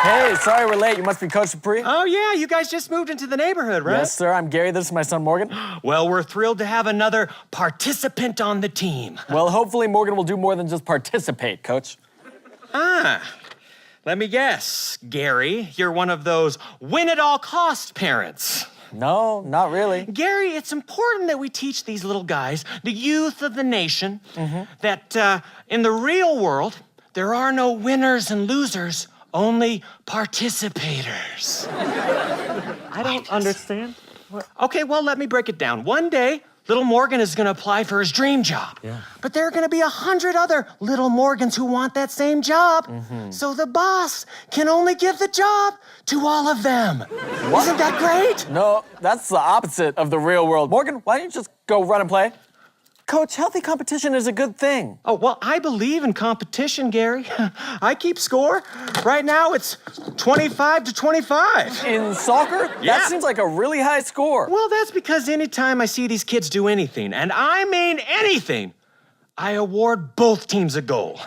Hey, sorry we're late. You must be Coach Dupree. Oh, yeah, you guys just moved into the neighborhood, right? Yes, sir. I'm Gary. This is my son, Morgan. Well, we're thrilled to have another participant on the team. Well, hopefully Morgan will do more than just participate, Coach. Let me guess, Gary, you're one of those win-at-all-cost parents. No, not really. Gary, it's important that we teach these little guys, the youth of the nation, that in the real world, there are no winners and losers, only participators. I don't understand. Okay, well, let me break it down. One day, little Morgan is gonna apply for his dream job. Yeah. But there are gonna be 100 other little Morgans who want that same job. So the boss can only give the job to all of them. What? Isn't that great? No, that's the opposite of the real world. Morgan, why don't you just go run and play? Coach, healthy competition is a good thing. Oh, well, I believe in competition, Gary. I keep score. Right now, it's 25 to 25. In soccer? Yeah. That seems like a really high score. Well, that's because anytime I see these kids do anything, and I mean anything, I award both teams a goal.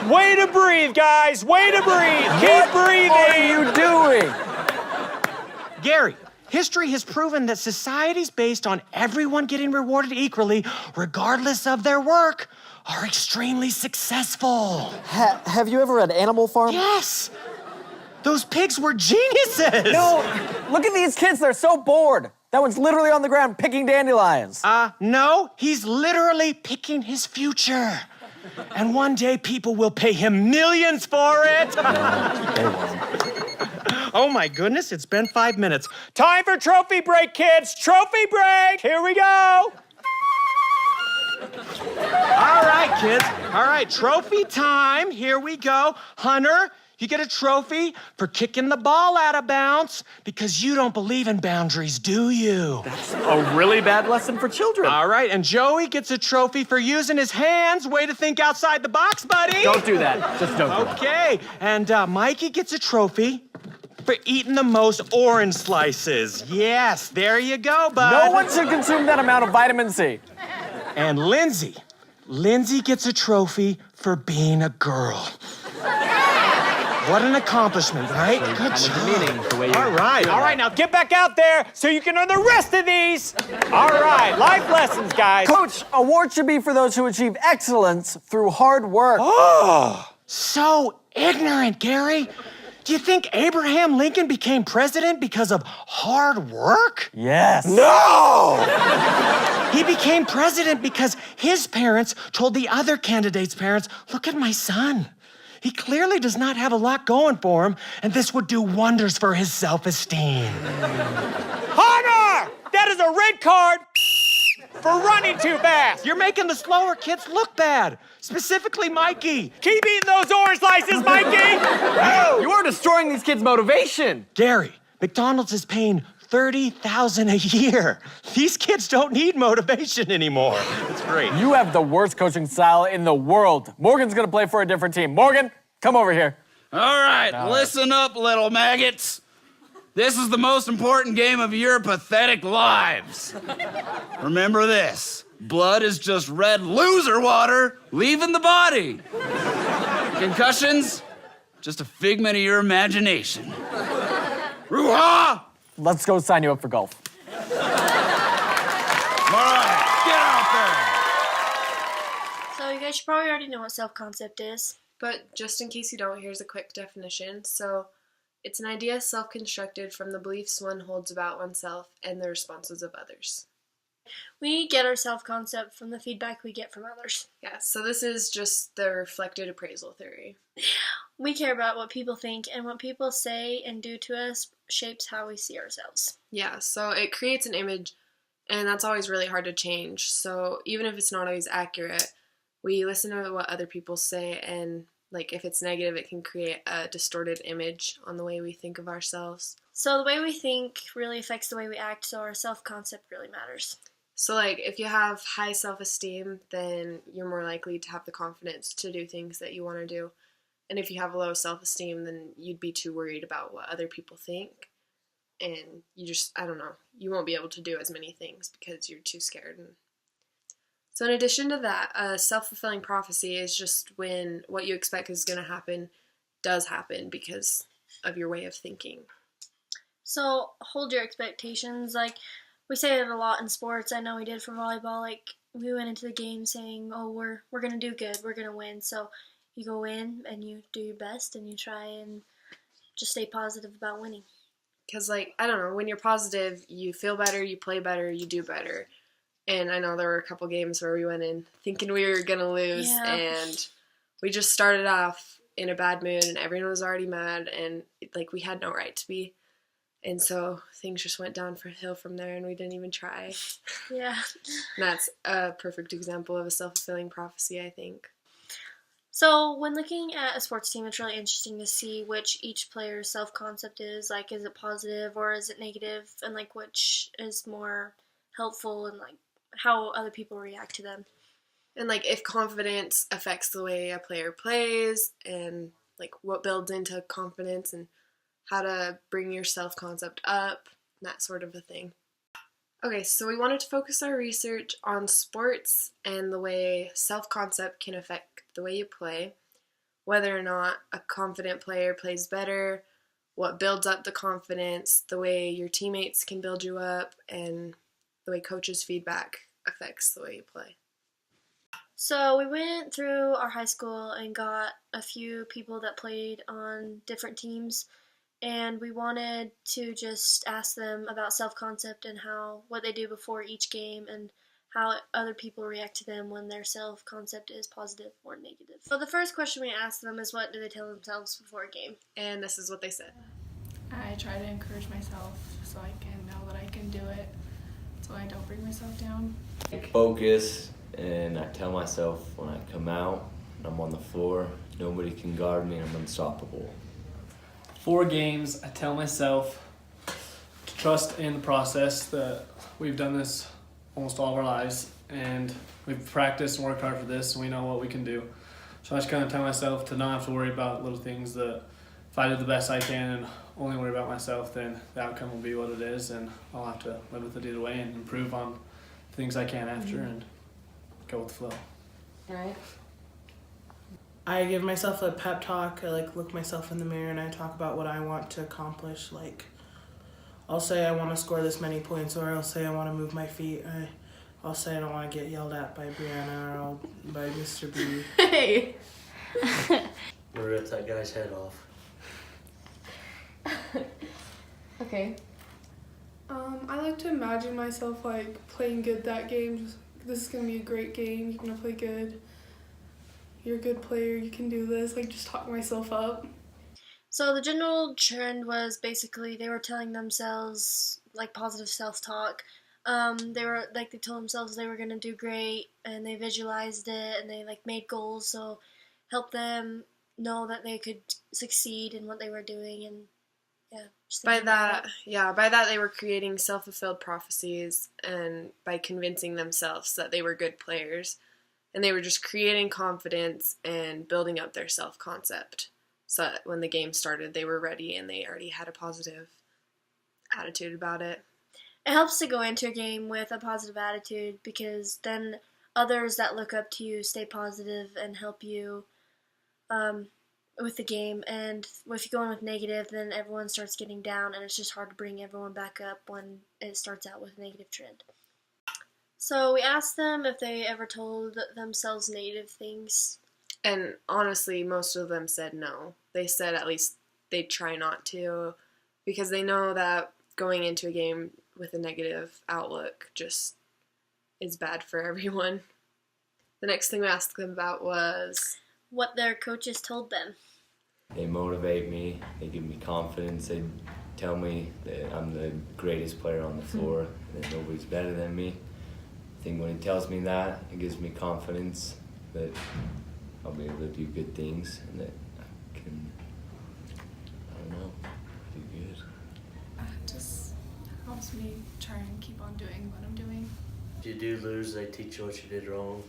Way to breathe, guys. Way to breathe. Keep breathing. What are you doing? Gary, history has proven that societies based on everyone getting rewarded equally, regardless of their work, are extremely successful. Have you ever read Animal Farm? Yes! Those pigs were geniuses! No, look at these kids. They're so bored. That one's literally on the ground picking dandelions. No, he's literally picking his future. And one day people will pay him millions for it. They won't. Oh my goodness, it's been 5 minutes. Time for trophy break, kids. Trophy break. Here we go. All right, kids. All right, trophy time. Here we go. Hunter, you get a trophy for kicking the ball out of bounds because you don't believe in boundaries, do you? That's a really bad lesson for children. All right, and Joey gets a trophy for using his hands. Way to think outside the box, buddy. Don't do that. Just don't do that. Okay, and Mikey gets a trophy for eating the most orange slices. Yes, there you go, bud. No one should consume that amount of vitamin C. And Lindsay gets a trophy for being a girl. What an accomplishment, right? Good job. All right, now get back out there so you can earn the rest of these. All right, life lessons, guys. Coach, awards should be for those who achieve excellence through hard work. Oh, so ignorant, Gary. Do you think Abraham Lincoln became president because of hard work? Yes. No! He became president because his parents told the other candidates' parents, look at my son. He clearly does not have a lot going for him, and this would do wonders for his self-esteem. Hunter! That is a red card for running too fast. You're making the slower kids look bad, specifically Mikey. Keep eating those orange slices, Mikey! You are destroying these kids' motivation. Gary, McDonald's is paying $30,000 a year. These kids don't need motivation anymore. It's great. You have the worst coaching style in the world. Morgan's gonna play for a different team. Morgan, come over here. All right, listen up, little maggots. This is the most important game of your pathetic lives. Remember this, blood is just red loser water leaving the body. Concussions, just a figment of your imagination. Roo-ha! Let's go sign you up for golf. All right, get out there. So you guys should probably already know what self-concept is. But just in case you don't, here's a quick definition. So it's an idea self-constructed from the beliefs one holds about oneself and the responses of others. We get our self-concept from the feedback we get from others. Yeah, so this is just the reflected appraisal theory. We care about what people think, and what people say and do to us shapes how we see ourselves. Yeah, so it creates an image, and that's always really hard to change. So even if it's not always accurate, we listen to what other people say, and like if it's negative, it can create a distorted image on the way we think of ourselves. So the way we think really affects the way we act, so our self-concept really matters. So like if you have high self-esteem, then you're more likely to have the confidence to do things that you want to do. And if you have low self-esteem, then you'd be too worried about what other people think. And you just, I don't know, you won't be able to do as many things because you're too scared. So in addition to that, a self-fulfilling prophecy is just when what you expect is going to happen does happen because of your way of thinking. So hold your expectations. Like, we say it a lot in sports. I know we did for volleyball. Like, we went into the game saying, oh, we're going to do good. We're going to win. So you go in and you do your best and you try and just stay positive about winning. Because, like, I don't know, when you're positive, you feel better, you play better, you do better. And I know there were a couple games where we went in thinking we were going to lose, and we just started off in a bad mood, and everyone was already mad, and, like, we had no right to be. And so things just went downhill from there, and we didn't even try. Yeah. And that's a perfect example of a self-fulfilling prophecy, I think. So when looking at a sports team, it's really interesting to see which each player's self-concept is. Like, is it positive or is it negative? And, like, which is more helpful and, like, how other people react to them. And, like, if confidence affects the way a player plays and, like, what builds into confidence and how to bring your self-concept up, that sort of a thing. Okay, so we wanted to focus our research on sports and the way self-concept can affect the way you play, whether or not a confident player plays better, what builds up the confidence, the way your teammates can build you up, and the way coaches' feedback affects the way you play. So we went through our high school and got a few people that played on different teams, and we wanted to just ask them about self-concept and what they do before each game and how other people react to them when their self-concept is positive or negative. So the first question we asked them is, what do they tell themselves before a game? And this is what they said. I try to encourage myself so I can know that I can do it, so I don't bring myself down. Focus, and I tell myself when I come out and I'm on the floor, nobody can guard me, I'm unstoppable. 4 games, I tell myself to trust in the process, that we've done this almost all of our lives, and we've practiced and worked hard for this, and we know what we can do. So I just kind of tell myself to not have to worry about little things, that if I do the best I can and only worry about myself, then the outcome will be what it is, and I'll have to live with it either way and improve on things I can after and go with the flow. Right. I give myself a pep talk. I look myself in the mirror and I talk about what I want to accomplish. I'll say I want to score this many points, or I'll say I want to move my feet. I'll say I don't want to get yelled at by Breanna or by Mr. B. Hey! Or rip that guy's head off. Okay. I like to imagine myself playing good that game. Just, this is gonna be a great game. You're gonna play good. You're a good player. You can do this. Just talk myself up. So the general trend was basically they were telling themselves positive self-talk. They told themselves they were gonna do great, and they visualized it, and they made goals, so help them know that they could succeed in what they were doing, and By that they were creating self-fulfilled prophecies, and by convincing themselves that they were good players, and they were just creating confidence and building up their self-concept, so that when the game started, they were ready and they already had a positive attitude about it. It helps to go into a game with a positive attitude, because then others that look up to you stay positive and help you with the game. And if you go in with negative, then everyone starts getting down, and it's just hard to bring everyone back up when it starts out with a negative trend. So we asked them if they ever told themselves negative things. And honestly, most of them said no. They said at least they try not to, because they know that going into a game with a negative outlook just is bad for everyone. The next thing we asked them about was what their coaches told them. They motivate me, they give me confidence, they tell me that I'm the greatest player on the floor, and that nobody's better than me. I think when he tells me that, it gives me confidence that I'll be able to do good things and that I can, do good. It just helps me try and keep on doing what I'm doing. If you do lose, they teach you what you did wrong.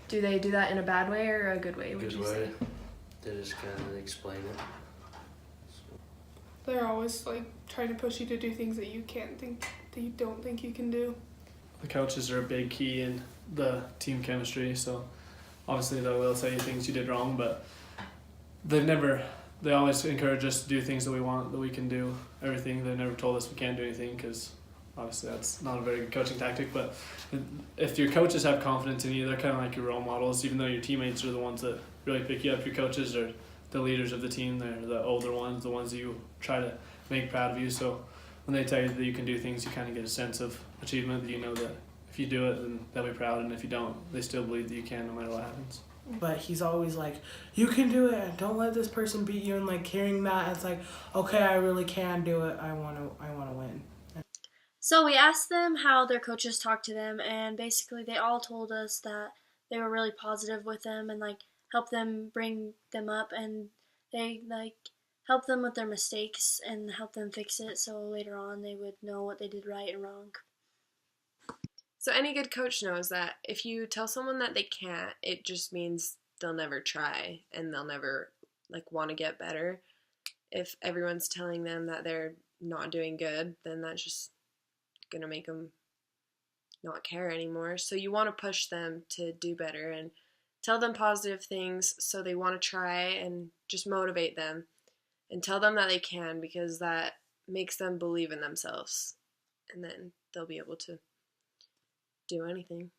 Do they do that in a bad way or a good way, would Good you way. say? They just kind of explain it. They're always trying to push you to do things that you don't think you can do. The coaches are a big key in the team chemistry, so obviously they will tell you things you did wrong, but they've never they always encourage us to do things that we want, that we can do everything. They never told us we can't do anything, because obviously that's not a very good coaching tactic. But if your coaches have confidence in you, they're kind of like your role models, even though your teammates are the ones that really pick you up. Your coaches are the leaders of the team. They're the older ones, the ones that you try to make proud of you. So when they tell you that you can do things, you kind of get a sense of achievement, that you know that if you do it, then they'll be proud, and if you don't, they still believe that you can no matter what happens. But he's always like, you can do it, and don't let this person beat you, and like hearing that, it's like, okay, I really can do it. I want to win. So we asked them how their coaches talked to them, and basically they all told us that they were really positive with them and like helped them bring them up, and they like helped them with their mistakes and help them fix it, so later on they would know what they did right and wrong. So any good coach knows that if you tell someone that they can't, it just means they'll never try and they'll never like want to get better. If everyone's telling them that they're not doing good, then that's just going to make them not care anymore. So you want to push them to do better and tell them positive things so they want to try, and just motivate them and tell them that they can, because that makes them believe in themselves, and then they'll be able to do anything.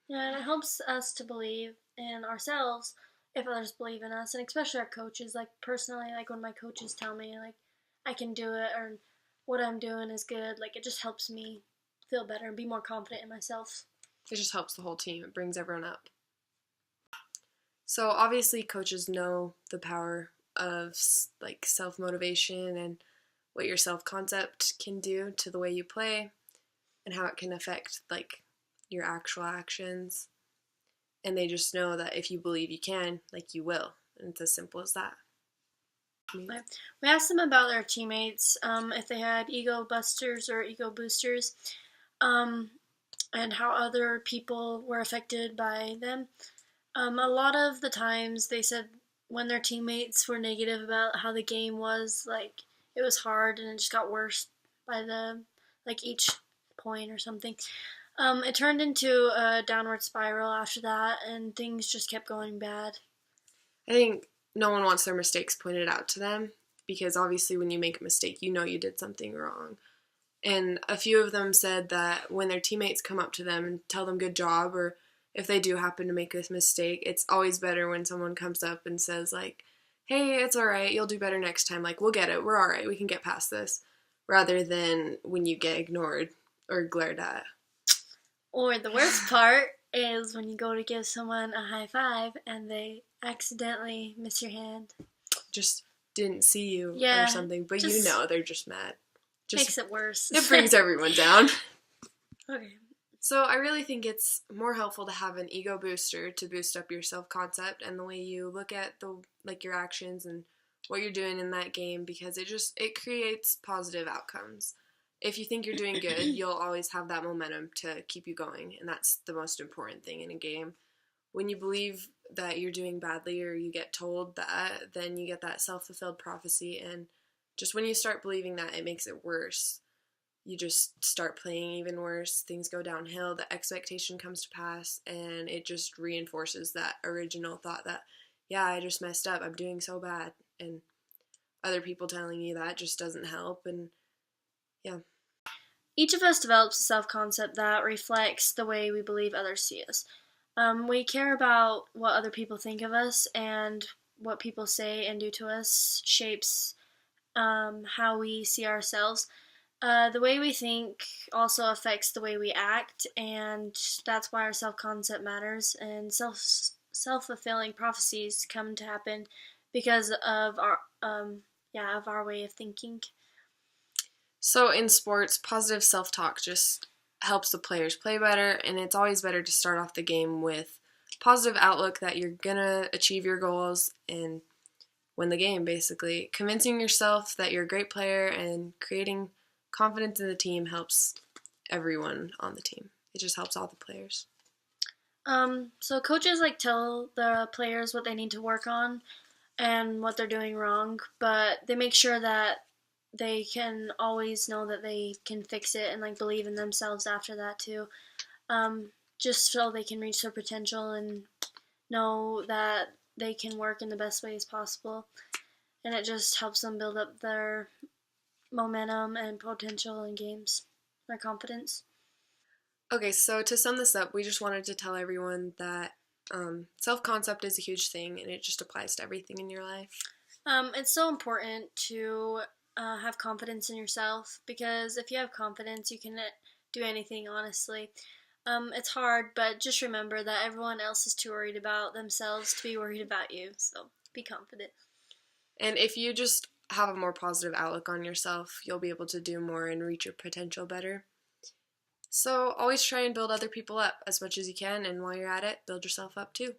Yeah, and it helps us to believe in ourselves if others believe in us, and especially our coaches. Like personally, like when my coaches tell me like I can do it or what I'm doing is good, like it just helps me feel better and be more confident in myself. It just helps the whole team. It brings everyone up. So obviously coaches know the power of like self-motivation and what your self-concept can do to the way you play and how it can affect like your actual actions. And they just know that if you believe you can, like you will. And it's as simple as that. We asked them about their teammates, if they had ego busters or ego boosters, and how other people were affected by them. A lot of the times they said when their teammates were negative about how the game was, like it was hard and it just got worse by the like each point or something. It turned into a downward spiral after that, and things just kept going bad. I think no one wants their mistakes pointed out to them, because obviously when you make a mistake, you know you did something wrong. And a few of them said that when their teammates come up to them and tell them good job, or if they do happen to make a mistake, it's always better when someone comes up and says like, hey, it's all right, you'll do better next time, like we'll get it, we're all right, we can get past this, rather than when you get ignored or glared at. Or the worst part is when you go to give someone a high five and they accidentally miss your hand. Just didn't see you or something, but you know they're just mad. Just makes it worse. It brings everyone down. Okay. So I really think it's more helpful to have an ego booster to boost up your self-concept and the way you look at your actions and what you're doing in that game, because it creates positive outcomes. If you think you're doing good, you'll always have that momentum to keep you going, and that's the most important thing in a game. When you believe that you're doing badly or you get told that, then you get that self-fulfilled prophecy, and just when you start believing that, it makes it worse. You just start playing even worse, things go downhill, the expectation comes to pass, and it just reinforces that original thought that, yeah, I just messed up, I'm doing so bad, and other people telling you that just doesn't help, and yeah. Each of us develops a self-concept that reflects the way we believe others see us. We care about what other people think of us, and what people say and do to us shapes how we see ourselves. The way we think also affects the way we act, and that's why our self-concept matters, and self-fulfilling prophecies come to happen because of our way of thinking. So in sports, positive self-talk just helps the players play better, and it's always better to start off the game with positive outlook that you're gonna achieve your goals and win the game, basically. Convincing yourself that you're a great player and creating confidence in the team helps everyone on the team. It just helps all the players. So coaches tell the players what they need to work on and what they're doing wrong, but they make sure that they can always know that they can fix it and believe in themselves after that too. Just so they can reach their potential and know that they can work in the best ways possible. and it just helps them build up their momentum and potential in games, their confidence. Okay, so to sum this up, we just wanted to tell everyone that self-concept is a huge thing, and it just applies to everything in your life. It's so important to have confidence in yourself, because if you have confidence, you can do anything, honestly. It's hard, but just remember that everyone else is too worried about themselves to be worried about you, so be confident. And if you just have a more positive outlook on yourself, you'll be able to do more and reach your potential better. So always try and build other people up as much as you can, and while you're at it, build yourself up too.